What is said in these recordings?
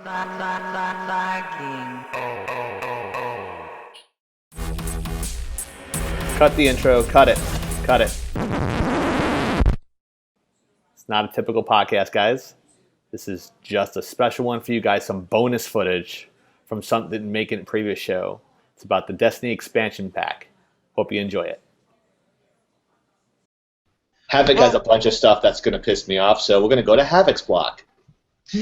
Lagging. Cut the intro. Cut it. Cut it. It's not a typical podcast, guys. This is just a special one for you guys. Some bonus footage from something that didn't make it in a previous show. It's about the Destiny expansion pack. Hope you enjoy it. Havoc has a bunch of stuff that's going to piss me off, so we're going to go to Havoc's block.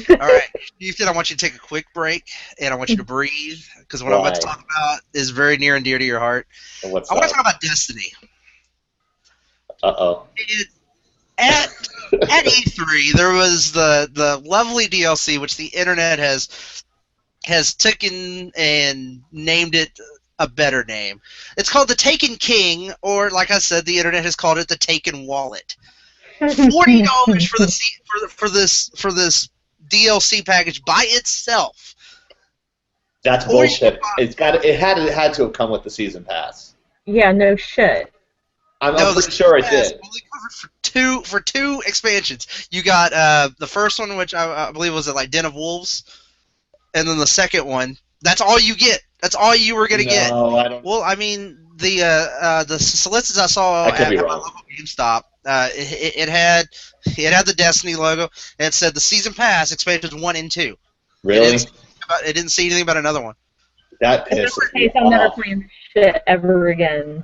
All right, Ethan, I want you to take a quick break, and I want you to breathe, because what I'm about to talk about is very near and dear to your heart. And what's I want to talk about Destiny. Uh-oh. At E3, there was the lovely DLC, which the internet has taken and named it a better name. It's called the Taken King, or like I said, the internet has called it the Taken Wallet. $40 for this DLC package by itself. That's bullshit. It had to have come with the season pass. Yeah, no shit. I'm pretty sure it did. Only covered for two expansions. You got the first one, which I believe was like Den of Wolves, and then the second one. That's all you get. That's all you were gonna get. No, I don't. Well, I mean, the solicits I saw at my local GameStop, it had the Destiny logo, and it said the season pass expansions 1 and 2. Really? It didn't say anything about another one. That pisses me I'm never off. playing this shit ever again.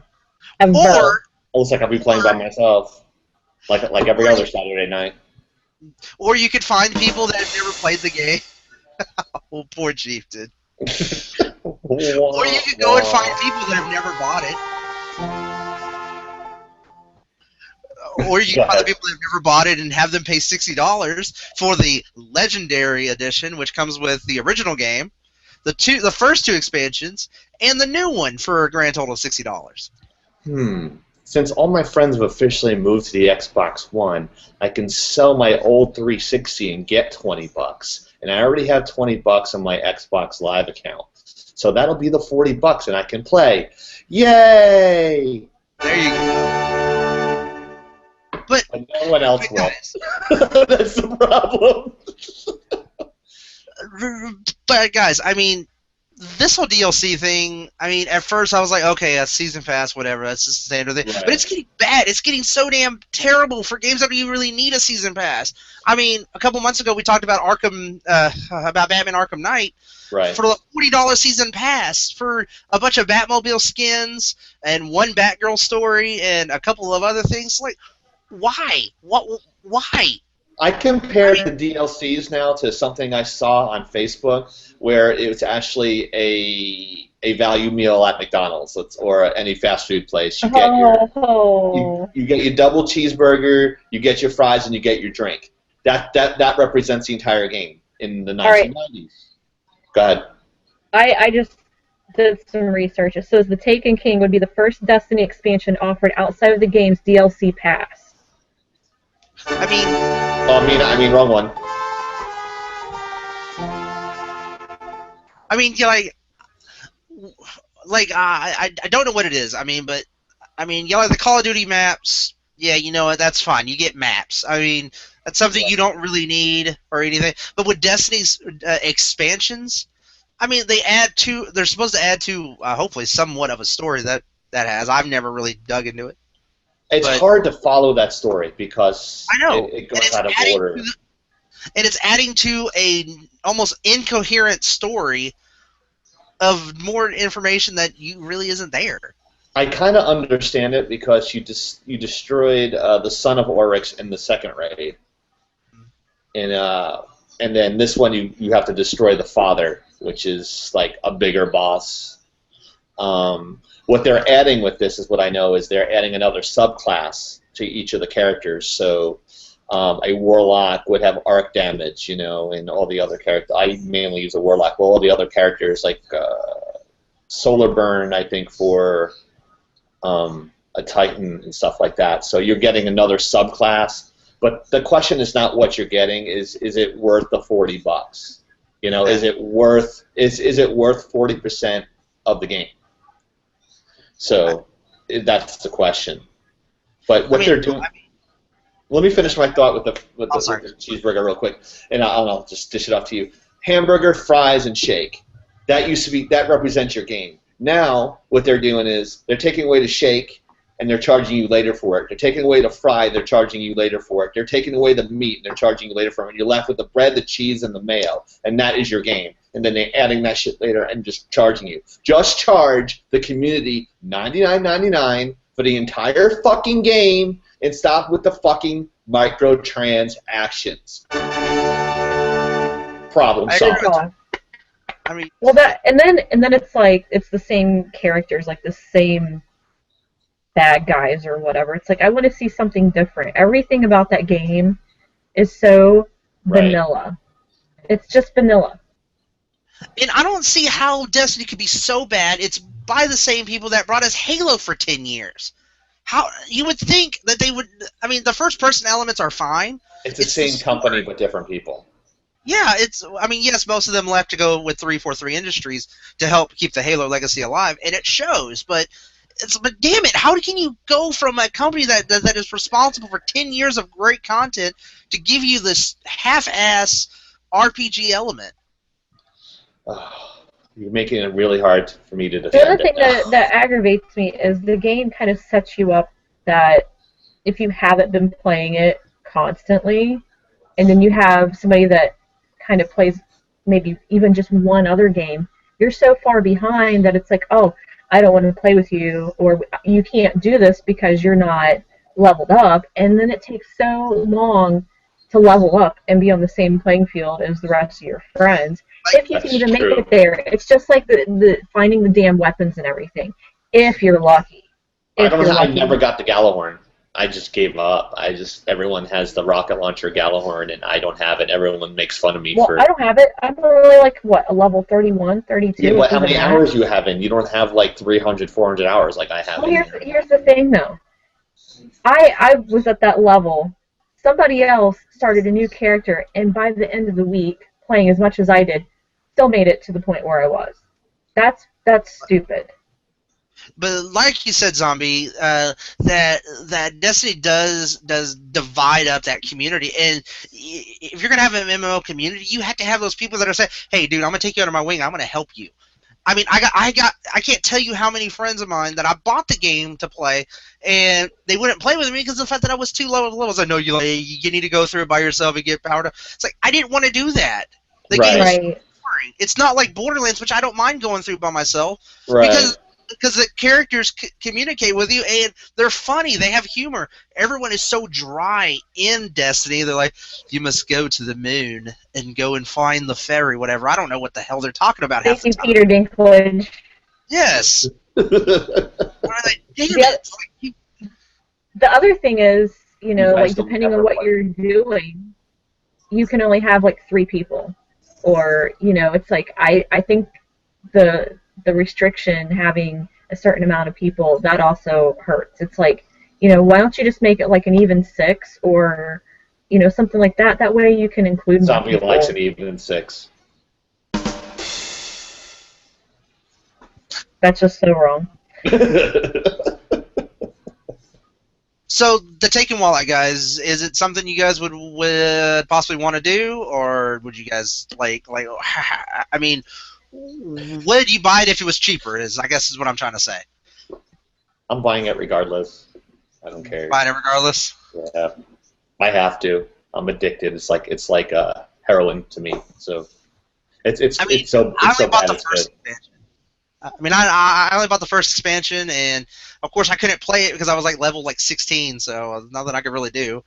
Ever. Or Looks like I'll be playing by myself, like every other Saturday night. Or you could find people that have never played the game. Oh, poor Chief did. Or you could go and find people that have never bought it. Or you can find the people that have never bought it and have them pay $60 for the Legendary Edition, which comes with the original game, the first 2 expansions, and the new one for a grand total of $60. Since all my friends have officially moved to the Xbox One, I can sell my old 360 and get $20. And I already have $20 on my Xbox Live account. So that'll be the $40 and I can play. Yay! There you go. But no one else will. Guys, That's the problem. but guys, I mean, this whole DLC thing, I mean, at first I was like, okay, a season pass, whatever, that's just the standard thing. Right. But it's getting bad. It's getting so damn terrible for games that don't even really need a season pass. I mean, a couple months ago we talked about Batman Arkham Knight. Right. For the $40 season pass for a bunch of Batmobile skins and one Batgirl story and a couple of other things. Like, why? Why? I compared the DLCs now to something I saw on Facebook where it was actually a value meal at McDonald's or any fast food place. You get you get your double cheeseburger, you get your fries, and you get your drink. That represents the entire game in the 1990s. Right. Go ahead. I just did some research. It says the Taken King would be the first Destiny expansion offered outside of the game's DLC pass. I mean, wrong one. I mean, I don't know what it is. I mean, but I mean, like the Call of Duty maps. Yeah, you know what? That's fine. You get maps. I mean, that's something you don't really need or anything. But with Destiny's expansions, I mean, they're supposed to add to hopefully somewhat of a story that has. I've never really dug into it. It's hard to follow that story because I know it goes out of order. And it's adding to a almost incoherent story of more information that really isn't there. I kind of understand it because you destroyed the son of Oryx in the second raid, and then this one you have to destroy the father, which is like a bigger boss. What they're adding with this is what I know is they're adding another subclass to each of the characters. So a warlock would have arc damage, and all the other characters. I mainly use a warlock. Well, all the other characters like solar burn, I think for a Titan and stuff like that. So you're getting another subclass, but the question is not what you're getting. Is it worth the $40? Is it worth 40% of the game? So that's the question. But what they're doing. Let me finish my thought with the cheeseburger real quick, and I'll just dish it off to you. hamburger, fries, and shake. That represents your game. Now, what they're doing is they're taking away the shake, and they're charging you later for it. They're taking away the fry, they're charging you later for it. They're taking away the meat, and they're charging you later for it. And you're left with the bread, the cheese, and the mayo, and that is your game. And then they're adding that shit later and just charging you. Just charge the community $99.99 for the entire fucking game, and stop with the fucking microtransactions. Problem solved. I mean, well, and then it's like it's the same characters, like the same bad guys or whatever. It's like I want to see something different. Everything about that game is so vanilla. It's just vanilla. And I don't see how Destiny could be so bad. It's by the same people that brought us Halo for 10 years. How you would think that they would? I mean, the first-person elements are fine. It's the same company but different people. Yeah, I mean, yes, most of them left to go with 343 Industries to help keep the Halo legacy alive, and it shows. But damn it, how can you go from a company that is responsible for 10 years of great content to give you this half-ass RPG element? You're making it really hard for me to defend. The other thing that aggravates me is the game kind of sets you up that if you haven't been playing it constantly, and then you have somebody that kind of plays maybe even just one other game, you're so far behind that it's like, oh, I don't want to play with you, or you can't do this because you're not leveled up, and then it takes so long to level up and be on the same playing field as the rest of your friends. If you can even make it there, it's just like the finding the damn weapons and everything. If you're lucky. I never got the Gallahorn. I just gave up. Everyone has the rocket launcher Gallahorn, and I don't have it. Everyone makes fun of me for. I don't have it. I'm only like a level 31, 32. Yeah, but how many hours you have in? You don't have like 300, 400 hours like I have. Well, here's the thing though. I was at that level. Somebody else started a new character, and by the end of the week, playing as much as I did, still made it to the point where I was. That's stupid. But like you said, Zombie, that Destiny does divide up that community, and if you're gonna have an MMO community, you have to have those people that are saying, "Hey, dude, I'm gonna take you under my wing. I'm gonna help you." I mean, I can't tell you how many friends of mine that I bought the game to play, and they wouldn't play with me because of the fact that I was too low of levels. I know you need to go through it by yourself and get powered up. It's like I didn't want to do that. The game is boring. It's not like Borderlands, which I don't mind going through by myself because the characters communicate with you and they're funny. They have humor. Everyone is so dry in Destiny. They're like, you must go to the moon and go and find the ferry, whatever. I don't know what the hell they're talking about. Thank you, Peter Dinklage. Yes. The other thing is, like depending on what you're doing, you can only have like 3 people, or it's like I think the restriction having a certain amount of people, that also hurts. It's like, why don't you just make it like an even 6 or, something like that. That way you can include Zombie more people. likes an even 6. That's just so wrong. So the Taken Wallet, guys, is it something you guys would possibly want to do, or would you guys like? I mean, would you buy it if it was cheaper? I guess is what I'm trying to say. I'm buying it regardless. I don't care. Buying it regardless. Yeah, I have to. I'm addicted. It's like heroin to me. So it's so bad. It's good. Expansion. I mean, I only bought the first expansion, and of course I couldn't play it because I was like level 16. So nothing I could really do.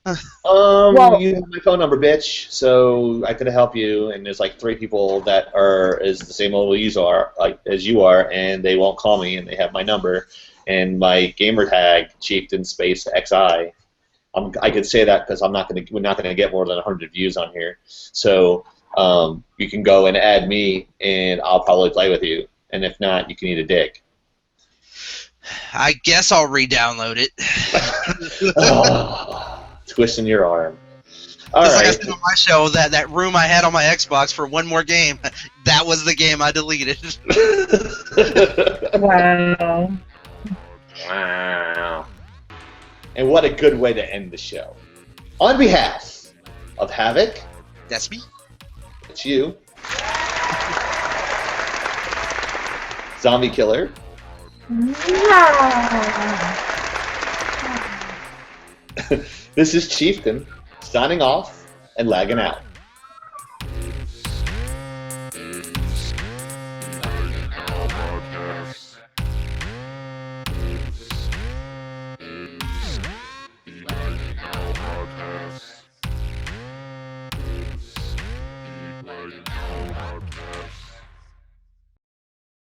You have my phone number, bitch. So I could help you. And there's like 3 people that are the same level as you are, and they won't call me, and they have my number and my gamer tag Chieftain Space XI. I could say that because we're not gonna get more than 100 views on here. So you can go and add me, and I'll probably play with you. And if not, you can eat a dick. I guess I'll re-download it. Twisting your arm. All right. Like I said on my show, that room I had on my Xbox for one more game, that was the game I deleted. Wow. Wow. And what a good way to end the show. On behalf of Havoc, that's me, It's you. Zombie Killer. This is Chieftain, signing off and lagging out.